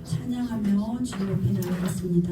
찬양하며 주 옆에 나가겠습니다.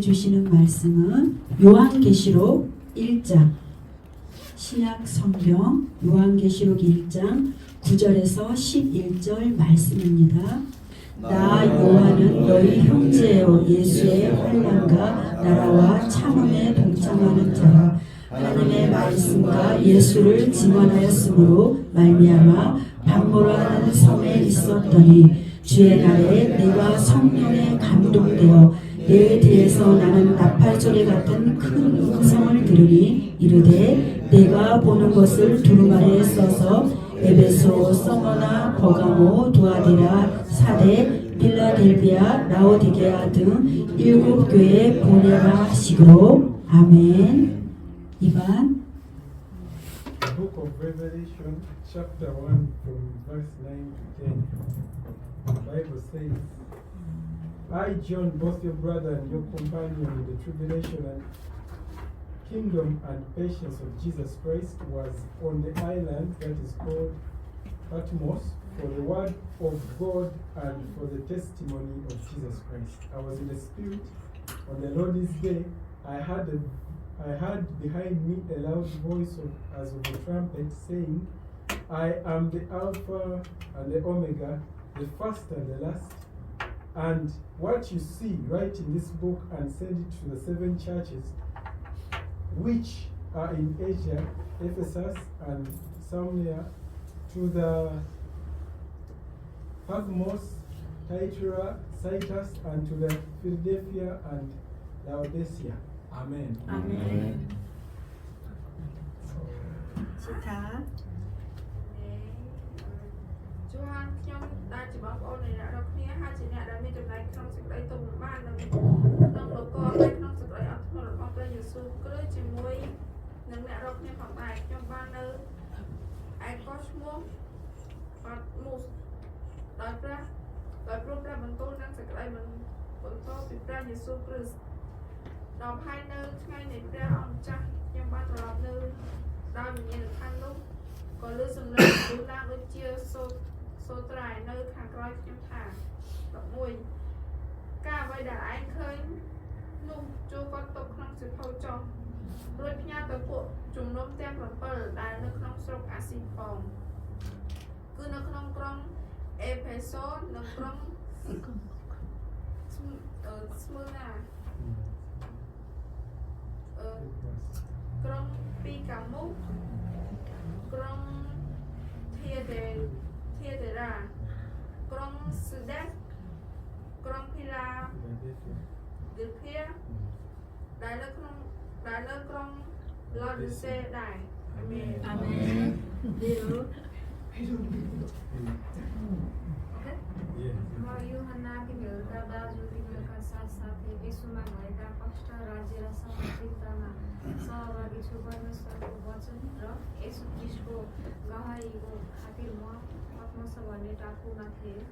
우리에게 주시는 말씀은 요한계시록 1장, 신약 성경 요한계시록 1장 9절에서 11절 말씀입니다. 나 요한은 너희 형제여 예수의 환난과 나라와 참음에 동참하는 자라. 하나님의 말씀과 예수를 증언하였으므로 말미암아 박모라는 섬에 있었더니 주의 날에 내가 성령에 감동되어 내 뒤에서 나는 나팔소리 같은 큰 음성을 들으니 이르되 내가 보는 것을 두루마리에 써서 에베소, 서머나, 버가모, 두아디라, 사데, 빌라델비아, 라오디게아 등 7교회에 보내라 하시기로. 아멘. 2번 Book of Revelation, chapter 1, from verse 9 to 10. The Bible says, I, John, both your brother and your companion in the tribulation and kingdom and patience of Jesus Christ, was on the island that is called Patmos for the word of God and for the testimony of Jesus Christ. I was in the Spirit on the Lord's day. I heard behind me a loud voice as of a trumpet saying, I am the Alpha and the Omega, the first and the last. And what you see, write in this book and send it to the 7 churches which are in Asia, Ephesus and Smyrna, to the Pergamos, Thyatira, Sardis, and to the Philadelphia and Laodicea. Amen. 아멘. 시타. ជួនខ្ញុំដែលជាបងប្អូននៃអ្នករាល់គ្នាហើយជាអ្នកដែលមានចំណែកក្នុងសេចក្តីទុំបាននៅក្នុងលោកកតែក្នុងសេចក្តីអត់ធ្មត់របស់ព្រះយេស៊ូវគ្រីស្ទជាមួយនឹងអ្នករាល់គ្នាផងដែរខ្ញុំបាននៅឯកោឈ្មោះបាត់មូសដោយព្រោះព្រះបន្ទូលនឹងសេចក្តីបន្តពីព្រះយេស៊ូវគ្រីស្ទដល់ហើយនៅថ្ងៃនៃព្រះអង្គម្ចាស់ខ្ញុំបានត្រឡប់នៅដល់វិញ្ញាណខណ្ឌនោះក៏លើសំឡេងទូលឡើងដូចជាសូត្រែនៅខាងក្រោយខ្ញុំថា11ការអ្វីដែលឯងឃើញនោះចូលគាត់ទុកក្នុងសិភៅចុះរួចផ្ញើទៅពួកជំនុំទាំង7ដែលនៅក្នុងស្រុកអាស៊ីផងគឺនៅក្នុងក្រុងអេផេសូននិងក្រុងស្មឺណាក្រុងពីកាមូក្រុងធាដេរ៉ាក្រុងស៊ឺដេសក្រុងភីឡាឌឺភៀដែលនៅក្រុងឡូឌីសេដែរអាមែនអាមែនMau Yohana Pinggirkada Judika Sasate Isuma Maika Pasta Rajira Samachitana Sawagi Chubana Sabu Watson र यसो क्रिस्टको गवाहीको खातिर म पत्मस भन्ने टापुमा थिएँ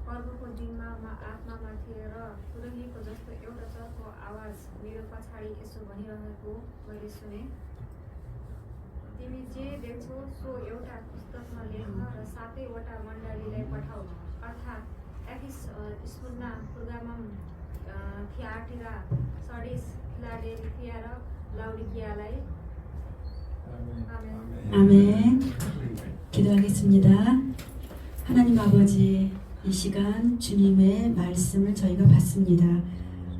पर्वको दिनमा म आत्मामा थिएँ र पुरोहितको जस्तो एउटा चर्को आवाज मेरो पछाडि यसो भनिरहेको मैले सुने तिमी जे देख्छौ सो एउटा पुस्तकमा लेख र 7वटा मण्डलीलाई पठाऊ अर्थात् एफिस स्मुर्ना पर्गामम थियाटिरा सर्डिस फिलाडेल्फिया र लाउडिकियालाई 아멘. 기도하겠습니다. 하나님 아버지, 이 시간 주님의 말씀을 저희가 받습니다.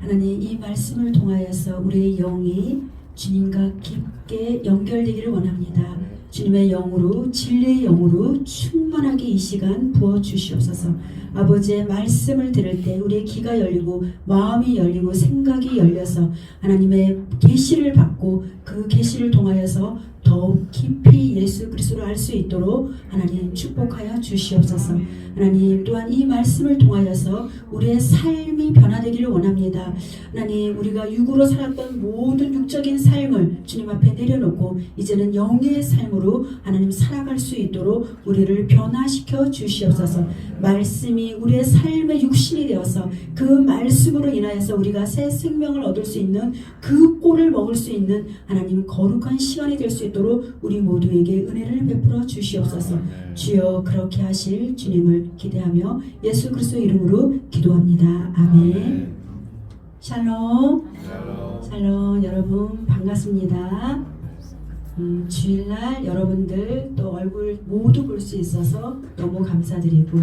하나님, 이 말씀을 통하여서 우리의 영이 주님과 깊게 연결되기를 원합니다. 주님의 영으로, 진리의 영으로 충만하게 이 시간 부어주시옵소서. 아버지의 말씀을 들을 때 우리의 귀가 열리고 마음이 열리고 생각이 열려서 하나님의 계시를 받고 그 계시를 통하여서 더욱 깊이 예수 그리스도를 알 수 있도록 하나님 축복하여 주시옵소서. 하나님 또한 이 말씀을 통하여서 우리의 삶이 변화되기를 원합니다. 하나님 우리가 육으로 살았던 모든 육적인 삶을 주님 앞에 내려놓고 이제는 영의 삶으로 하나님 살아갈 수 있도록 우리를 변화시켜 주시옵소서. 말씀이 우리의 삶의 육신이 되어서 그 말씀으로 인하여서 우리가 새 생명을 얻을 수 있는 그 꼴을 먹을 수 있는 하나님 거룩한 시간이 될 수 있도록 우리 모두에게 은혜를 베풀어 주시옵소서. 주여 그렇게 하실 주님을 기대하며 예수 그리스도 이름으로 기도합니다. 아멘. 샬롬. 샬롬. 여러분 반갑습니다. 주일날 여러분들 또 얼굴 모두 볼 수 있어서 너무 감사드리고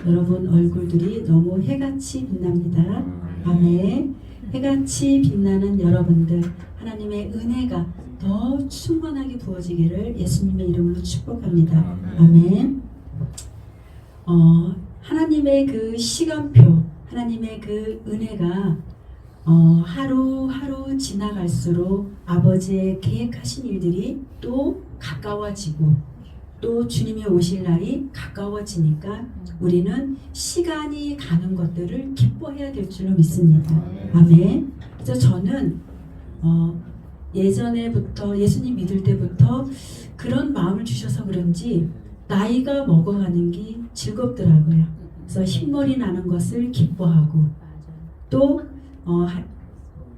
여러분 얼굴들이 너무 해같이 빛납니다. 아멘. 해같이 빛나는 여러분들 하나님의 은혜가 더 충만하게 부어지기를 예수님의 이름으로 축복합니다. 아멘. 하나님의 그 시간표, 하나님의 그 은혜가 하루하루 지나갈수록 아버지의 계획하신 일들이 또 가까워지고 또 주님이 오실 날이 가까워지니까 우리는 시간이 가는 것들을 기뻐해야 될 줄로 믿습니다. 아멘. 그래서 저는 예전에부터 예수님 믿을 때부터 그런 마음을 주셔서 그런지 나이가 먹어가는 게 즐겁더라고요. 그래서 흰머리 나는 것을 기뻐하고 또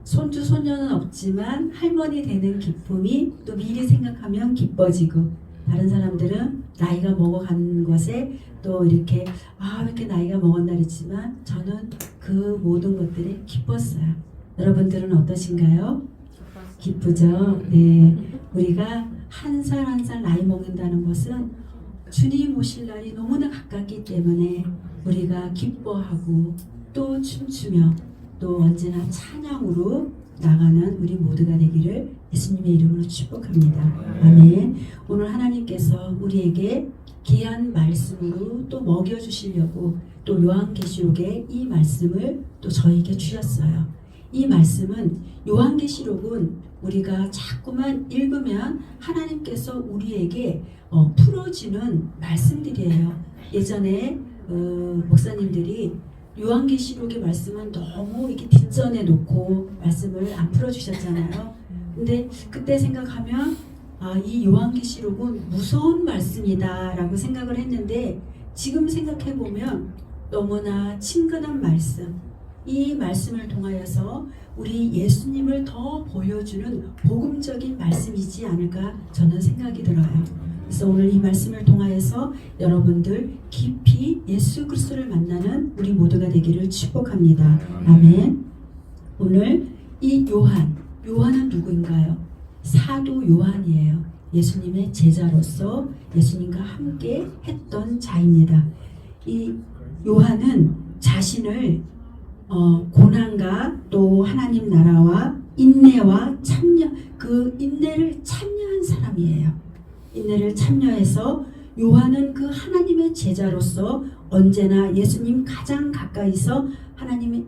손주 손녀는 없지만 할머니 되는 기쁨이 또 미리 생각하면 기뻐지고 다른 사람들은 나이가 먹어가는 것에 또 이렇게 왜 이렇게 나이가 먹었나 그랬지만 저는 그 모든 것들이 기뻤어요. 여러분들은 어떠신가요? 기쁘죠? 네. 우리가 한 살 한 살 나이 먹는다는 것은 주님 오실 날이 너무나 가깝기 때문에 우리가 기뻐하고 또 춤추며 또 언제나 찬양으로 나가는 우리 모두가 되기를 예수님의 이름으로 축복합니다. 아멘. 오늘 하나님께서 우리에게 귀한 말씀으로 또 먹여주시려고 또 요한계시록에 이 말씀을 또 저에게 주셨어요. 이 말씀은 요한계시록은 우리가 자꾸만 읽으면 하나님께서 우리에게 풀어주는 말씀들이에요. 예전에 목사님들이 요한계시록의 말씀은 너무 이렇게 뒷전에 놓고 말씀을 안 풀어주셨잖아요. 근데 그때 생각하면 이 요한계시록은 무서운 말씀이다 라고 생각을 했는데 지금 생각해보면 너무나 친근한 말씀, 이 말씀을 통하여서 우리 예수님을 더 보여주는 복음적인 말씀이지 않을까 저는 생각이 들어요. 그래서 오늘 이 말씀을 통하여서 여러분들 깊이 예수 그리스도를 만나는 우리 모두가 되기를 축복합니다. 아멘. 오늘 이 요한은 누구인가요? 사도 요한이에요. 예수님의 제자로서 예수님과 함께 했던 자입니다. 이 요한은 자신을 고난과 또 하나님 나라와 인내와 참여, 그 인내를 참여한 사람이에요. 인내를 참여해서 요한은 그 하나님의 제자로서 언제나 예수님 가장 가까이서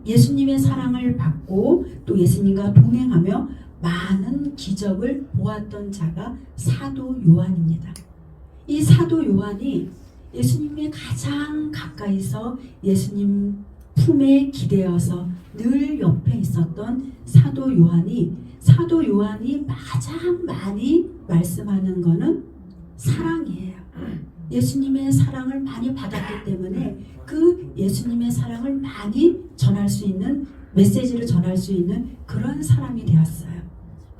예수님의 사랑을 받고 또 예수님과 동행하며 많은 기적을 보았던 자가 사도 요한입니다. 이 사도 요한이 예수님의 가장 가까이서 예수님 품에 기대어서 늘 옆에 있었던 사도 요한이 가장 많이 말씀하는 거는 사랑이에요. 예수님의 사랑을 많이 받았기 때문에 그 예수님의 사랑을 많이 전할 수 있는 메시지를 전할 수 있는 그런 사람이 되었어요.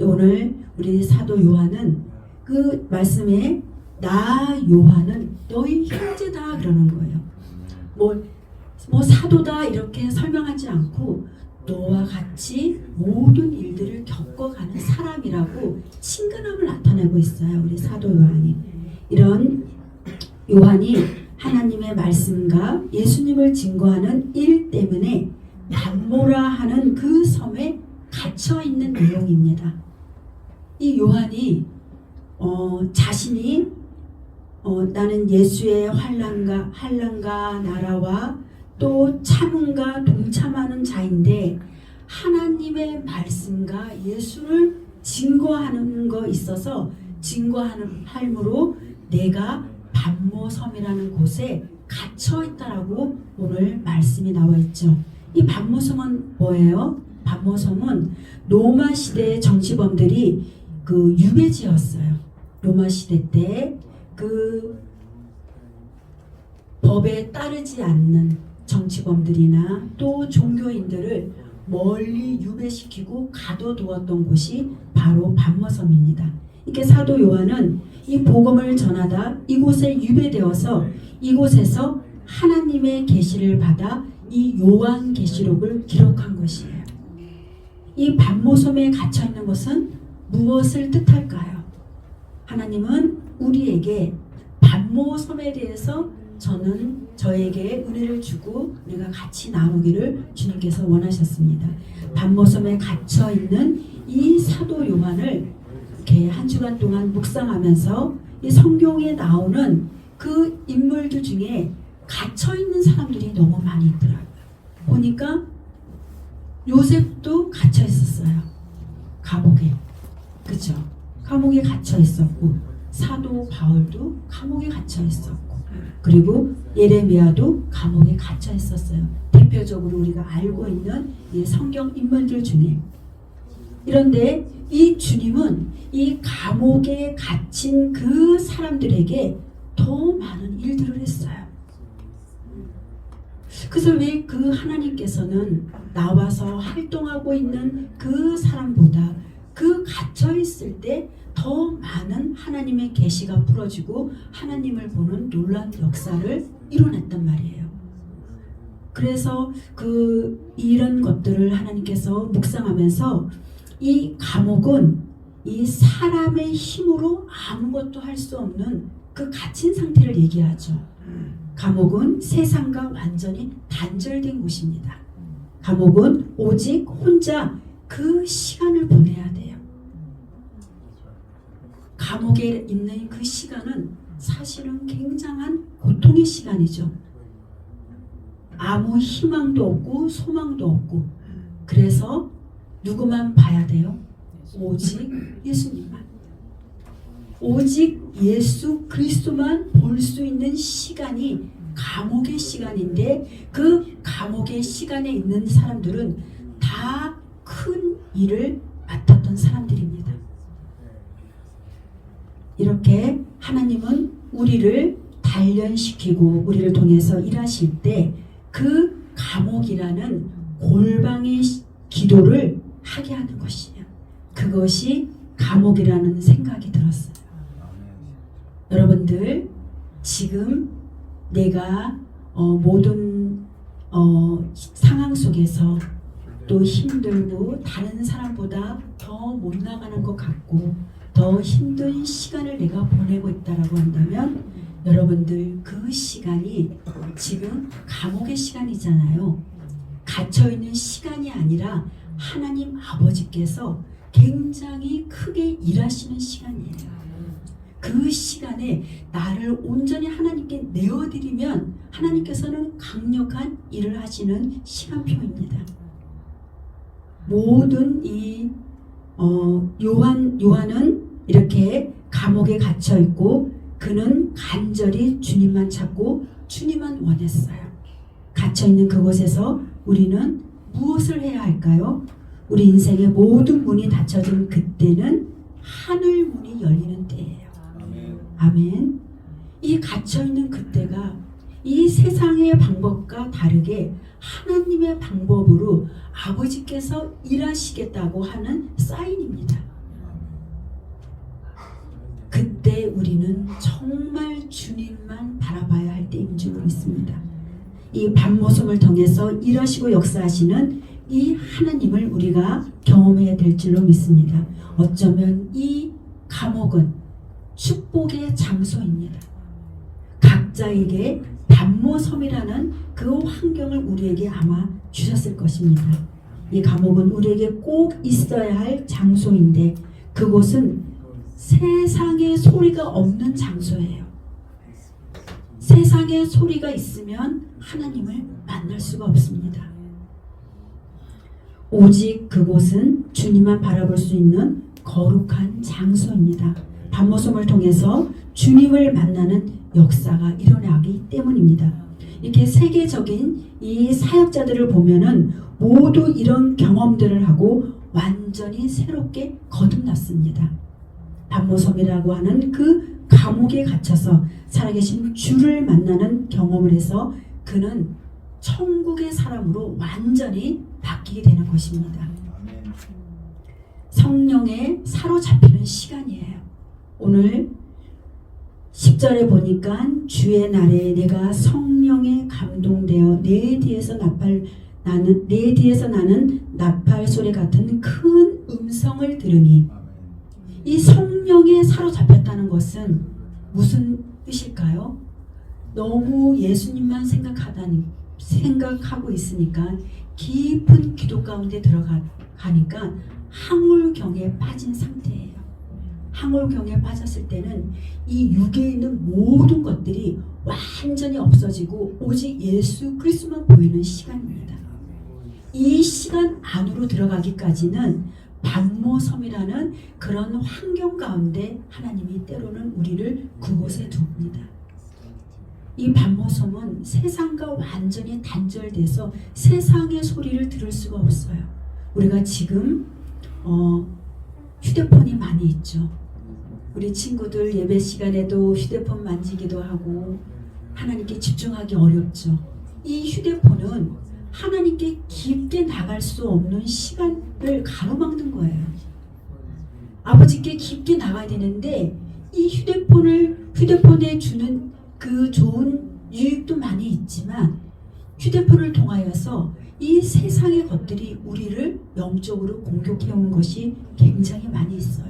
오늘 우리 사도 요한은 그 말씀에 나 요한은 너희 형제다 그러는 거예요. 뭐 사도다 이렇게 설명하지 않고 너와 같이 모든 일들을 겪어가는 사람이라고 친근함을 나타내고 있어요. 우리 사도 요한이. 이런 요한이 하나님의 말씀과 예수님을 증거하는 일 때문에 담모라 하는 그 섬에 갇혀 있는 내용입니다. 이 요한이 자신이 나는 예수의 환난과 나라와 또 참음과 동참하는 자인데 하나님의 말씀과 예수를 증거하는 거 있어서 증거하는 삶으로 내가 반모섬이라는 곳에 갇혀 있다라고 오늘 말씀이 나와 있죠. 이 반모섬은 뭐예요? 반모섬은 로마 시대의 정치범들이 그 유배지였어요. 로마 시대 때 그 법에 따르지 않는 정치범들이나 또 종교인들을 멀리 유배시키고 가둬두었던 곳이 바로 반모섬입니다. 이렇게 사도 요한은 이 복음을 전하다 이곳에 유배되어서 이곳에서 하나님의 계시를 받아 이 요한계시록을 기록한 것이에요. 이 반모섬에 갇혀 있는 것은 무엇을 뜻할까요? 하나님은 우리에게 반모섬에 대해서 저에게 은혜를 주고 내가 같이 나누기를 주님께서 원하셨습니다. 반모섬에 갇혀 있는 이 사도 요한을 이렇게 한 주간 동안 묵상하면서 이 성경에 나오는 그 인물들 중에 갇혀 있는 사람들이 너무 많이 있더라고요. 보니까 요셉도 갇혀 있었어요. 감옥에. 그죠? 감옥에 갇혀 있었고, 사도 바울도 감옥에 갇혀 있었고, 그리고 예레미야도 감옥에 갇혀 있었어요. 대표적으로 우리가 알고 있는 이 성경 인물들 중에. 이런데 이 주님은 이 감옥에 갇힌 그 사람들에게 더 많은 일들을 했어요. 그래서 왜 그 하나님께서는 나와서 활동하고 있는 그 사람보다 그 갇혀 있을 때 더 많은 하나님의 계시가 풀어지고 하나님을 보는 놀라운 역사를 이뤄냈단 말이에요. 그래서 이런 것들을 하나님께서 묵상하면서 이 감옥은 이 사람의 힘으로 아무것도 할 수 없는 그 갇힌 상태를 얘기하죠. 감옥은 세상과 완전히 단절된 곳입니다. 감옥은 오직 혼자 그 시간을 보내야 돼요. 감옥에 있는 그 시간은 사실은 굉장한 고통의 시간이죠. 아무 희망도 없고 소망도 없고, 그래서 누구만 봐야 돼요? 오직 예수님만. 오직 예수 그리스도만 볼 수 있는 시간이 감옥의 시간인데, 그 감옥의 시간에 있는 사람들은 다 큰 일을 맡았던 사람들입니다. 이렇게 하나님은 우리를 단련시키고 우리를 통해서 일하실 때 그 감옥이라는 골방의 기도를 하게 하는 것이에요. 그것이 감옥이라는 생각이 들었어요. 여러분들, 지금 내가 모든 상황 속에서 또 힘들고 다른 사람보다 더 못 나가는 것 같고 더 힘든 시간을 내가 보내고 있다라고 한다면, 여러분들 그 시간이 지금 감옥의 시간이잖아요. 갇혀있는 시간이 아니라 하나님 아버지께서 굉장히 크게 일하시는 시간이에요. 그 시간에 나를 온전히 하나님께 내어드리면 하나님께서는 강력한 일을 하시는 시간표입니다. 모든 이 요한은 이렇게 감옥에 갇혀 있고, 그는 간절히 주님만 찾고 주님만 원했어요. 갇혀 있는 그곳에서 우리는 무엇을 해야 할까요? 우리 인생의 모든 문이 닫혀진 그때는 하늘 문이 열리는 때예요. 아멘. 이 갇혀 있는 그때가 이 세상의 방법과 다르게 하나님의 방법으로 아버지께서 일하시겠다고 하는 사인입니다. 그때 우리는 정말 주님만 바라봐야 할 때인 줄 믿습니다. 이 반모섬을 통해서 일하시고 역사하시는 이 하나님을 우리가 경험해야 될 줄로 믿습니다. 어쩌면 이 감옥은 축복의 장소입니다. 각자에게 반모섬이라는 그 환경을 우리에게 아마 주셨을 것입니다. 이 감옥은 우리에게 꼭 있어야 할 장소인데, 그곳은 세상의 소리가 없는 장소예요. 세상의 소리가 있으면 하나님을 만날 수가 없습니다. 오직 그곳은 주님만 바라볼 수 있는 거룩한 장소입니다. 반모섬을 통해서 주님을 만나는 역사가 일어나기 때문입니다. 이렇게 세계적인 이 사역자들을 보면은 모두 이런 경험들을 하고 완전히 새롭게 거듭났습니다. 반모섬이라고 하는 그 감옥에 갇혀서 살아계신 주를 만나는 경험을 해서 그는 천국의 사람으로 완전히 바뀌게 되는 것입니다. 성령에 사로잡히는 시간이에요. 오늘 10절에 보니까 주의 날에 내가 성령에 감동되어 내 뒤에서 나는 내 뒤에서 나는 나팔 소리 같은 큰 음성을 들으니 이 성령에 사로잡혔다는 것은 무슨 뜻일까요? 너무 예수님만 생각하고 있으니까 깊은 기도 가운데 들어가니까 항울경에 빠진 상태예요. 항울경에 빠졌을 때는 이 육에 있는 모든 것들이 완전히 없어지고 오직 예수 그리스도만 보이는 시간입니다. 이 시간 안으로 들어가기까지는 반모섬이라는 그런 환경 가운데 하나님이 때로는 우리를 그곳에 둡니다. 이 반모섬은 세상과 완전히 단절돼서 세상의 소리를 들을 수가 없어요. 우리가 지금 휴대폰이 많이 있죠. 우리 친구들 예배 시간에도 휴대폰 만지기도 하고 하나님께 집중하기 어렵죠. 이 휴대폰은 하나님께 깊게 나갈 수 없는 시간을 가로막는 거예요. 아버지께 깊게 나가야 되는데 이 휴대폰에 주는 그 좋은 유익도 많이 있지만 휴대폰을 통하여서 이 세상의 것들이 우리를 영적으로 공격해온 것이 굉장히 많이 있어요.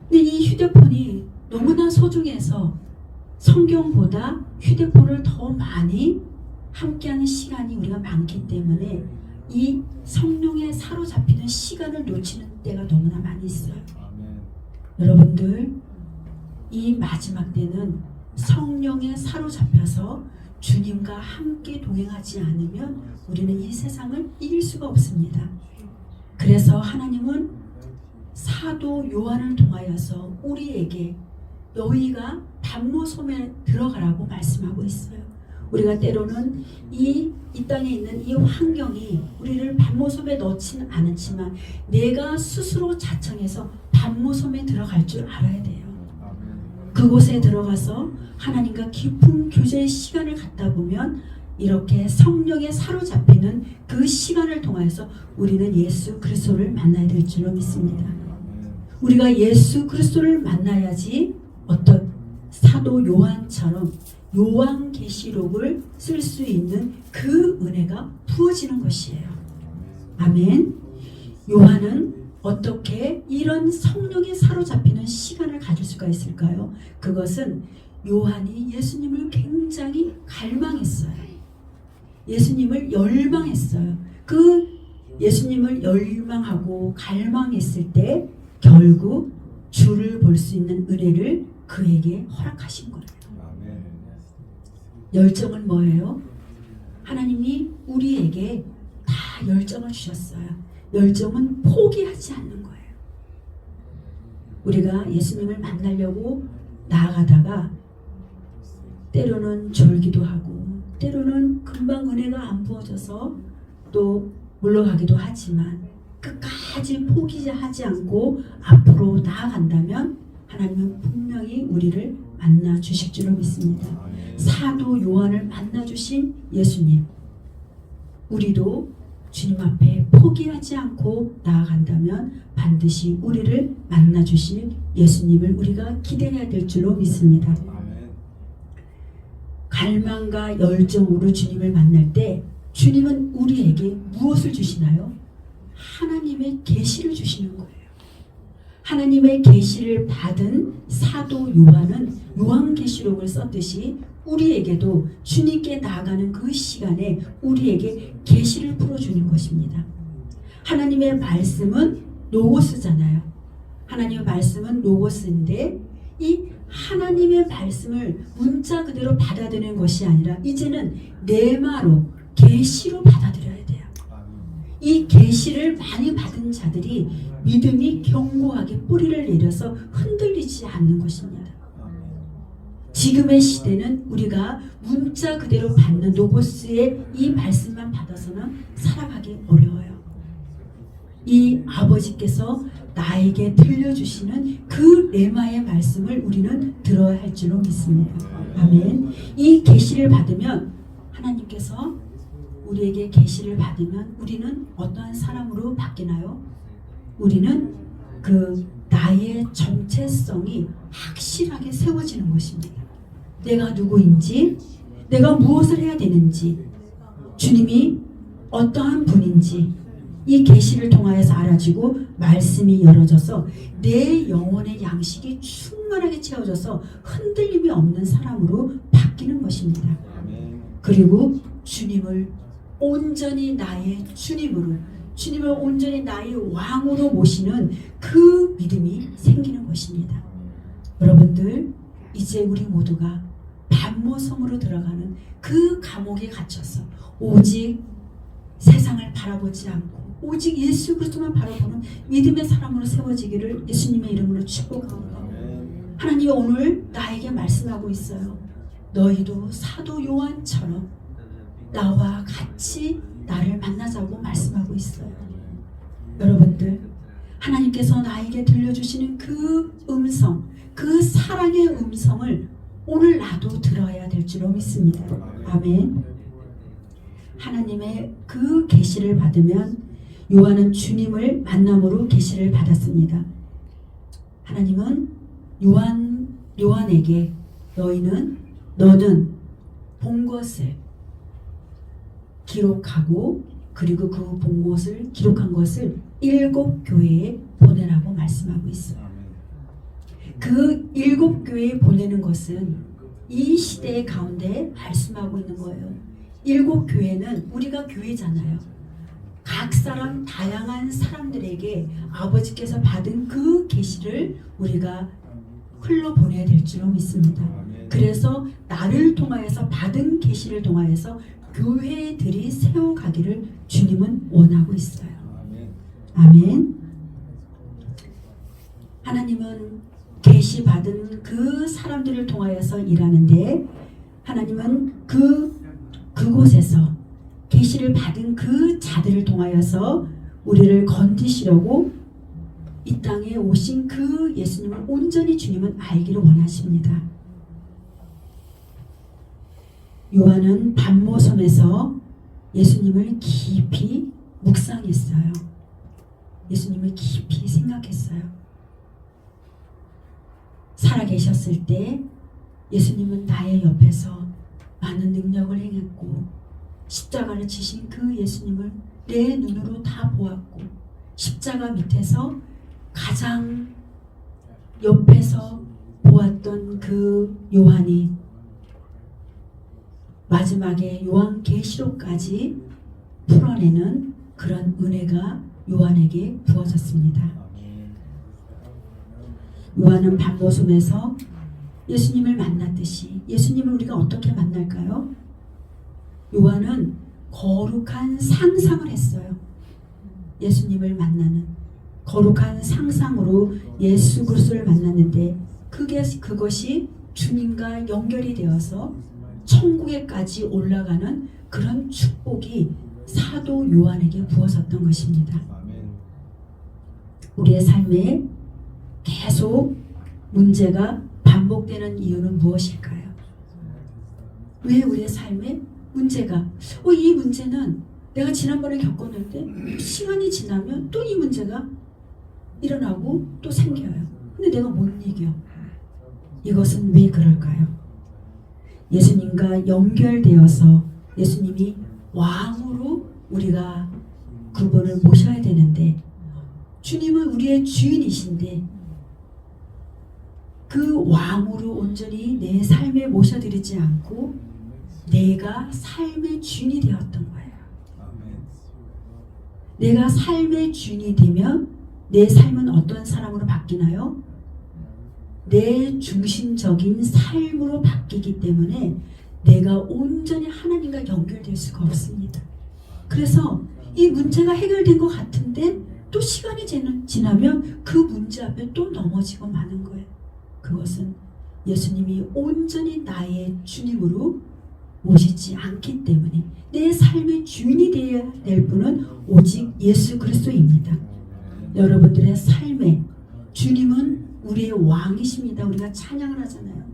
근데 이 휴대폰이 너무나 소중해서 성경보다 휴대폰을 더 많이 함께하는 시간이 우리가 많기 때문에 이 성령에 사로잡히는 시간을 놓치는 때가 너무나 많이 있어요. 여러분들 이 마지막 때는 성령에 사로잡혀서 주님과 함께 동행하지 않으면 우리는 이 세상을 이길 수가 없습니다. 그래서 하나님은 사도 요한을 통하여서 우리에게 너희가 반모섬에 들어가라고 말씀하고 있어요. 우리가 때로는 이 땅에 있는 이 환경이 우리를 반모섬에 넣지는 않지만 내가 스스로 자청해서 반모섬에 들어갈 줄 알아야 돼요. 그곳에 들어가서 하나님과 깊은 교제의 시간을 갖다 보면 이렇게 성령에 사로잡히는 그 시간을 통해서 우리는 예수 그리스도를 만나야 될 줄로 믿습니다. 우리가 예수 그리스도를 만나야지 어떤 사도 요한처럼 요한계시록을 쓸 수 있는 그 은혜가 부어지는 것이에요. 아멘. 요한은 어떻게 이런 성령에 사로잡히는 시간을 가질 수가 있을까요? 그것은 요한이 예수님을 굉장히 갈망했어요. 예수님을 열망했어요. 그 예수님을 열망하고 갈망했을 때 결국 주를 볼 수 있는 은혜를 그에게 허락하신 거예요. 열정은 뭐예요? 하나님이 우리에게 다 열정을 주셨어요. 열정은 포기하지 않는 거예요. 우리가 예수님을 만나려고 나아가다가 때로는 졸기도 하고 때로는 금방 은혜가 안 부어져서 또 물러가기도 하지만 끝까지 포기하지 않고 앞으로 나아간다면 하나님은 분명히 우리를 만나 주실 줄로 믿습니다. 사도 요한을 만나 주신 예수님, 우리도 주님 앞에 포기하지 않고 나아간다면 반드시 우리를 만나 주실 예수님을 우리가 기대해야 될 줄로 믿습니다. 갈망과 열정으로 주님을 만날 때 주님은 우리에게 무엇을 주시나요? 하나님의 계시를 주시는 거예요. 하나님의 계시를 받은 사도 요한은 요한계시록을 썼듯이 우리에게도 주님께 나아가는 그 시간에 우리에게 계시를 풀어주는 것입니다. 하나님의 말씀은 로고스잖아요. 하나님의 말씀은 로고스인데 이 하나님의 말씀을 문자 그대로 받아들이는 것이 아니라 이제는 레마로 계시로 받아들여야 돼요. 이 계시를 많이 받은 자들이 믿음이 견고하게 뿌리를 내려서 흔들리지 않는 것입니다. 지금의 시대는 우리가 문자 그대로 받는 로고스의 이 말씀만 받아서는 살아가기 어려워요. 이 아버지께서 나에게 들려주시는 그 레마의 말씀을 우리는 들어야 할 줄로 믿습니다. 아멘. 이 계시를 받으면 하나님께서 우리에게 계시를 받으면 우리는 어떠한 사람으로 바뀌나요? 우리는 그 나의 정체성이 확실하게 세워지는 것입니다. 내가 누구인지, 내가 무엇을 해야 되는지, 주님이 어떠한 분인지 이 계시를 통하여서 알아지고 말씀이 열어져서 내 영혼의 양식이 충만하게 채워져서 흔들림이 없는 사람으로 바뀌는 것입니다. 그리고 주님을 온전히 나의 주님으로, 주님을 온전히 나의 왕으로 모시는 그 믿음이 생기는 것입니다. 여러분들, 이제 우리 모두가 반모섬으로 들어가는 그 감옥에 갇혀서 오직 세상을 바라보지 않고 오직 예수 그리스도만 바라보는 믿음의 사람으로 세워지기를 예수님의 이름으로 축복합니다. 하나님이 오늘 나에게 말씀하고 있어요. 너희도 사도 요한처럼 나와 같이 나를 만나자고 말씀하고 있어요. 여러분들, 하나님께서 나에게 들려주시는 그 음성, 그 사랑의 음성을 오늘 나도 들어야 될 줄로 믿습니다. 아멘. 하나님의 그 계시를 받으면 요한은 주님을 만남으로 계시를 받았습니다. 하나님은 요한에게 너는 본 것을 기록하고 그리고 그 본 것을 기록한 것을 7 교회에 보내라고 말씀하고 있어요. 그 7 교회에 보내는 것은 이 시대의 가운데 말씀하고 있는 거예요. 7 교회는 우리가 교회잖아요. 각 사람 다양한 사람들에게 아버지께서 받은 그 계시를 우리가 흘러보내야 될 줄로 믿습니다. 그래서 나를 통하여서 받은 계시를 통하여서 교회들이 세워가기를 주님은 원하고 있어요. 아멘. 하나님은 계시 받은 그 사람들을 통하여서 일하는데 하나님은 그곳에서 계시를 받은 그 자들을 통하여서 우리를 건지시려고 이 땅에 오신 그 예수님을 온전히 주님은 알기를 원하십니다. 요한은 반모섬에서 예수님을 깊이 묵상했어요. 예수님을 깊이 생각했어요. 살아계셨을 때 예수님은 나의 옆에서 많은 능력을 행했고 십자가를 지신 그 예수님을 내 눈으로 다 보았고 십자가 밑에서 가장 옆에서 보았던 그 요한이 마지막에 요한계시록까지 풀어내는 그런 은혜가 요한에게 부어졌습니다. 요한은 반모섬에서 예수님을 만났듯이 예수님을 우리가 어떻게 만날까요? 요한은 거룩한 상상을 했어요. 예수님을 만나는 거룩한 상상으로 예수 그리스도를 만났는데 그것이 주님과 연결이 되어서 천국에까지 올라가는 그런 축복이 사도 요한에게 부어졌던 것입니다. 우리의 삶에 계속 문제가 반복되는 이유는 무엇일까요? 왜 우리의 삶에 문제가 이 문제는 내가 지난번에 겪었는데 시간이 지나면 또 이 문제가 일어나고 또 생겨요. 근데 내가 못 이겨. 이것은 왜 그럴까요? 예수님과 연결되어서 예수님이 왕으로 우리가 그분을 모셔야 되는데 주님은 우리의 주인이신데 그 왕으로 온전히 내 삶에 모셔드리지 않고 내가 삶의 주인이 되었던 거예요. 내가 삶의 주인이 되면 내 삶은 어떤 사람으로 바뀌나요? 내 중심적인 삶으로 바뀌기 때문에 내가 온전히 하나님과 연결될 수가 없습니다. 그래서 이 문제가 해결된 것 같은데 또 시간이 지나면 그 문제 앞에 또 넘어지고 마는 거예요. 그것은 예수님이 온전히 나의 주님으로 모시지 않기 때문에 내 삶의 주인이 되어야 될 분은 오직 예수 그리스도입니다. 여러분들의 삶에 주님은 우리의 왕이십니다. 우리가 찬양을 하잖아요.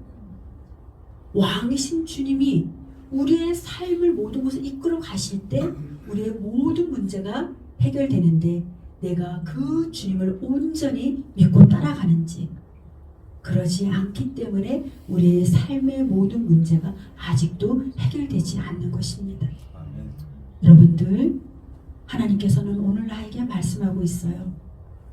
왕이신 주님이 우리의 삶을 모든 곳에 이끌어 가실 때 우리의 모든 문제가 해결되는데 내가 그 주님을 온전히 믿고 따라가는지 그러지 않기 때문에 우리의 삶의 모든 문제가 아직도 해결되지 않는 것입니다. 여러분들, 하나님께서는 오늘 나에게 말씀하고 있어요.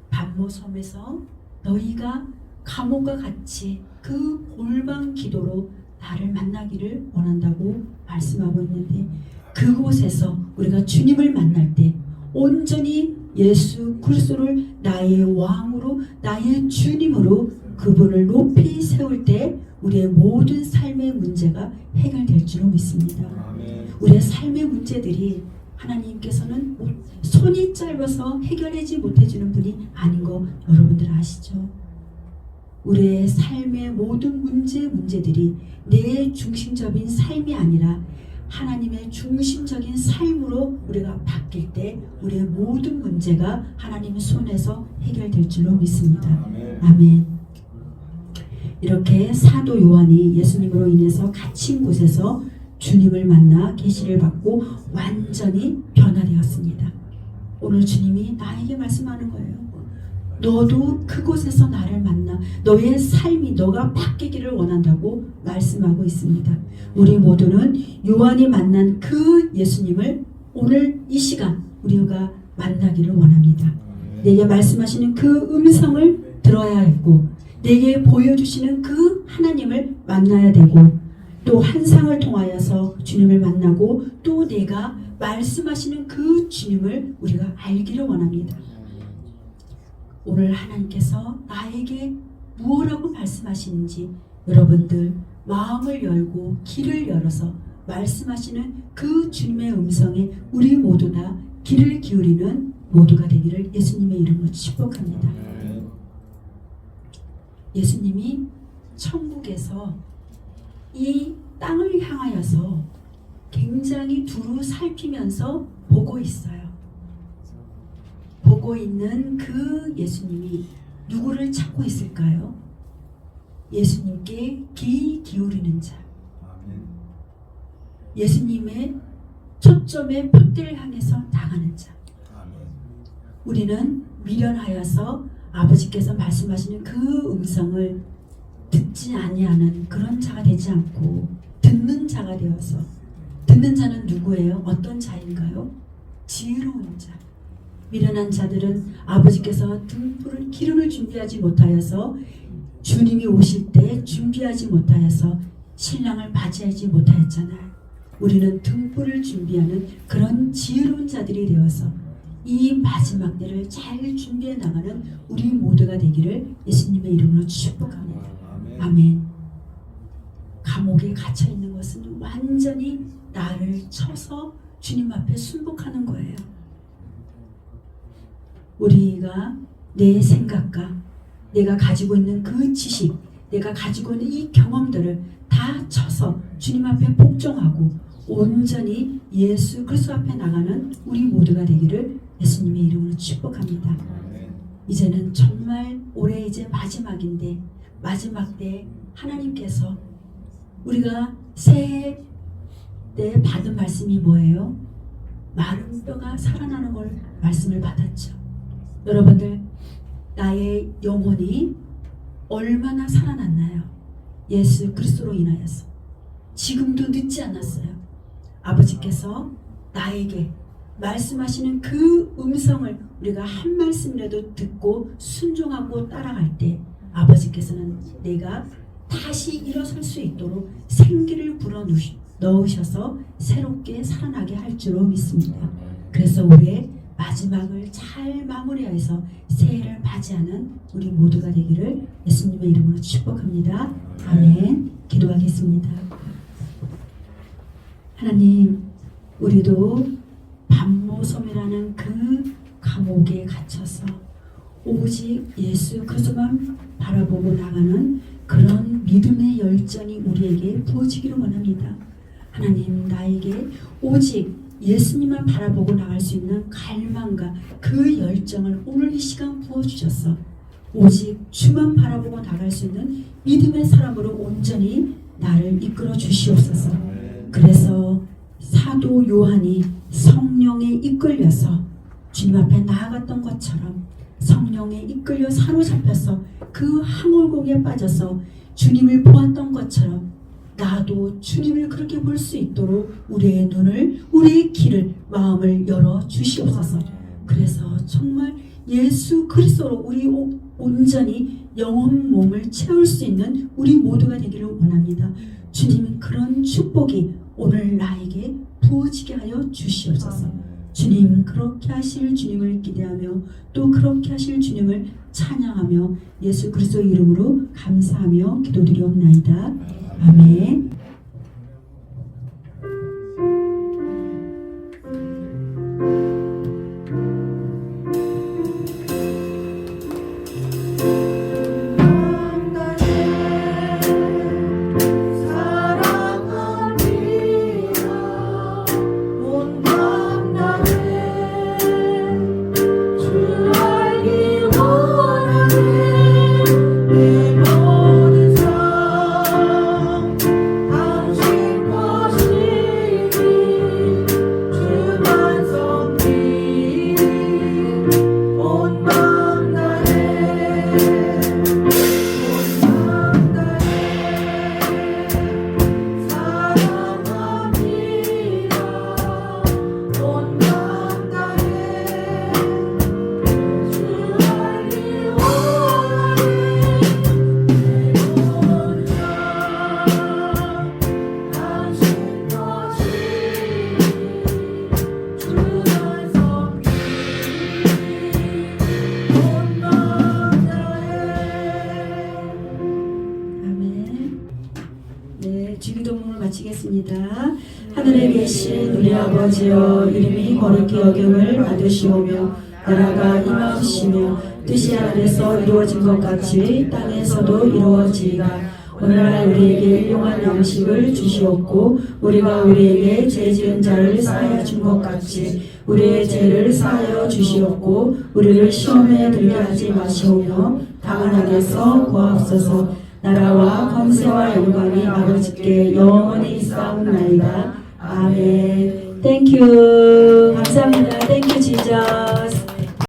반모섬에서 너희가 감옥과 같이 그 골방 기도로 나를 만나기를 원한다고 말씀하고 있는데, 그곳에서 우리가 주님을 만날 때 온전히 예수 그리스도를 나의 왕으로, 나의 주님으로 그분을 높이 세울 때 우리의 모든 삶의 문제가 해결될 줄로 믿습니다. 우리의 삶의 문제들이 하나님께서는 손이 짧아서 해결하지 못해주는 분이 아닌 거 여러분들 아시죠? 우리의 삶의 모든 문제들이 내 중심적인 삶이 아니라 하나님의 중심적인 삶으로 우리가 바뀔 때 우리의 모든 문제가 하나님의 손에서 해결될 줄로 믿습니다. 아멘. 이렇게 사도 요한이 예수님으로 인해서 갇힌 곳에서 주님을 만나 계시를 받고 완전히 변화되었습니다. 오늘 주님이 나에게 말씀하는 거예요. 너도 그곳에서 나를 만나 너의 삶이 너가 바뀌기를 원한다고 말씀하고 있습니다. 우리 모두는 요한이 만난 그 예수님을 오늘 이 시간 우리가 만나기를 원합니다. 내게 말씀하시는 그 음성을 들어야 했고, 내게 보여주시는 그 하나님을 만나야 되고, 또 환상을 통하여서 주님을 만나고, 또 내가 말씀하시는 그 주님을 우리가 알기를 원합니다. 오늘 하나님께서 나에게 무엇라고 말씀하시는지 여러분들 마음을 열고 길을 열어서 말씀하시는 그 주님의 음성에 우리 모두 다 귀를 기울이는 모두가 되기를 예수님의 이름으로 축복합니다. 예수님이 천국에서 이 땅을 향하여서 굉장히 두루 살피면서 보고 있어요. 보고 있는 그 예수님이 누구를 찾고 있을까요? 예수님께 귀 기울이는 자. 예수님의 초점의 푯대를 향해서 나가는 자. 우리는 미련하여서 아버지께서 말씀하시는 그 음성을 듣지 아니하는 그런 자가 되지 않고 듣는 자가 되어서, 듣는 자는 누구예요? 어떤 자인가요? 지혜로운 자. 미련한 자들은 아버지께서 등불을 기름을 준비하지 못하여서, 주님이 오실 때 준비하지 못하여서 신랑을 맞이하지 못하였잖아요. 우리는 등불을 준비하는 그런 지혜로운 자들이 되어서 이 마지막 때를 잘 준비해 나가는 우리 모두가 되기를 예수님의 이름으로 축복합니다. 아멘. 감옥에 갇혀 있는 것은 완전히 나를 쳐서 주님 앞에 순복하는 거예요. 우리가 내 생각과 내가 가지고 있는 그 지식, 내가 가지고 있는 이 경험들을 다 쳐서 주님 앞에 복종하고 온전히 예수 그리스도 앞에 나가는 우리 모두가 되기를 예수님의 이름으로 축복합니다. 이제는 정말 올해 이제 마지막인데, 마지막 때 하나님께서 우리가 새해 때 받은 말씀이 뭐예요? 마른 뼈가 살아나는 걸 말씀을 받았죠. 여러분들, 나의 영혼이 얼마나 살아났나요? 예수 그리스도로 인하여서. 지금도 늦지 않았어요. 아버지께서 나에게 말씀하시는 그 음성을 우리가 한 말씀이라도 듣고 순종하고 따라갈 때 아버지께서는 내가 다시 일어설 수 있도록 생기를 불어넣으셔서 새롭게 살아나게 할 줄로 믿습니다. 그래서 올해 마지막을 잘 마무리해서 새해를 맞이하는 우리 모두가 되기를 예수님의 이름으로 축복합니다. 아멘. 기도하겠습니다. 하나님, 우리도 반모섬이라는 그 감옥에 갇혀서 오직 예수 그리스도만 바라보고 나가는 그런 믿음의 열정이 우리에게 부어지기를 원합니다. 하나님, 나에게 오직 예수님만 바라보고 나갈 수 있는 갈망과 그 열정을 오늘 이 시간 부어주셔서 오직 주만 바라보고 나갈 수 있는 믿음의 사람으로 온전히 나를 이끌어 주시옵소서. 그래서 사도 요한이 성령에 이끌려서 주님 앞에 나아갔던 것처럼 성령에 이끌려 사로잡혀서 그 항울곡에 빠져서 주님을 보았던 것처럼 나도 주님을 그렇게 볼 수 있도록 우리의 눈을, 우리의 귀를, 마음을 열어 주시옵소서. 그래서 정말 예수 그리스도로 우리 온전히 영혼 몸을 채울 수 있는 우리 모두가 되기를 원합니다. 주님, 그런 축복이 오늘 나에게 부어지게 하여 주시옵소서. 주님, 그렇게 하실 주님을 기대하며 또 그렇게 하실 주님을 찬양하며 예수 그리스도 이름으로 감사하며 기도드리옵나이다. 아멘. 주기도문을 마치겠습니다. 하늘에 계신 우리 아버지여, 이름이 거룩히 여김을 받으시오며 나라가 임하옵시며 뜻이 하늘에서 이루어진 것 같이 땅에서도 이루어지이다. 오늘날 우리에게 일용할 양식을 주시옵고 우리가 우리에게 죄 지은 자를 사하여 준 것 같이 우리의 죄를 사하여 주시옵고 우리를 시험에 들게 하지 마시오며 다만 악에서 구하옵소서. 나라와 권세와 영광이 아버지께 영원히 있사옵나이다. 아멘. 땡큐. 감사합니다. 땡큐 지저.